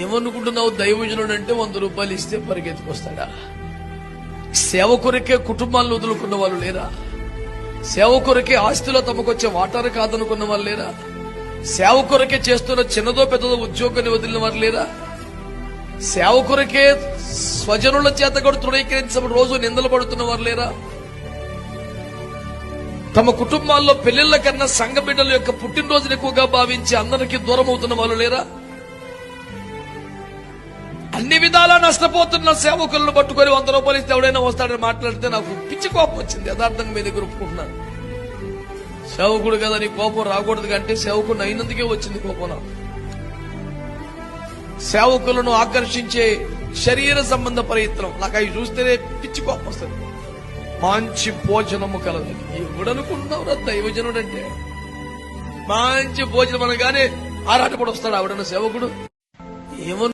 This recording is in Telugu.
ఏమనుకుంటున్నావు? దైవజనుడు అంటే 100 రూపాయలు ఇస్తే పరిగెత్తుకొస్తాడా? సేవ కొరకే కుటుంబాలను వదులుకున్న వాళ్ళు లేరా? సేవ కొరకే ఆస్తిలో తమకొచ్చే వాటారు కాదనుకున్న వాళ్ళు లేరా? సేవ కొరకే చేస్తున్న చిన్నదో పెద్దదో ఉద్యోగాన్ని వదిలిన వారు లేరా? సేవ కొరకే స్వజనుల చేత కూడా తృణీకరించబడి రోజు నిందలు పడుతున్న వారు లేరా? తమ కుటుంబాల్లో పెళ్లిళ్ల కన్నా సంఘ బిడ్డల యొక్క పుట్టినరోజును ఎక్కువగా భావించి అందరికీ దూరం అవుతున్న వాళ్ళు లేరా? అన్ని విధాలా నష్టపోతున్న సేవకులను పట్టుకొని 100 రూపాయలు ఇస్తే ఎవడైనా వస్తాడని మాట్లాడితే నాకు పిచ్చి కోపం వచ్చింది. యథార్థంగా మీ దగ్గర ఒప్పుకుంటున్నాను. సేవకుడు కదా, నీ కోపం రాకూడదు కంటే సేవకుడు అయినందుకే వచ్చింది కోపం నాకు. సేవకులను ఆకర్షించే శరీర సంబంధ ప్రయత్నం నాకు అవి చూస్తేనే పిచ్చి కోపం వస్తుంది. మంచి భోజనము కలదు. ఎవడనుకుంటున్నావురా దైవజనుడు అంటే? మంచి భోజనం అనగానే ఆరాటపడి వస్తాడు ఆవిడన్న సేవకుడు. ఏమో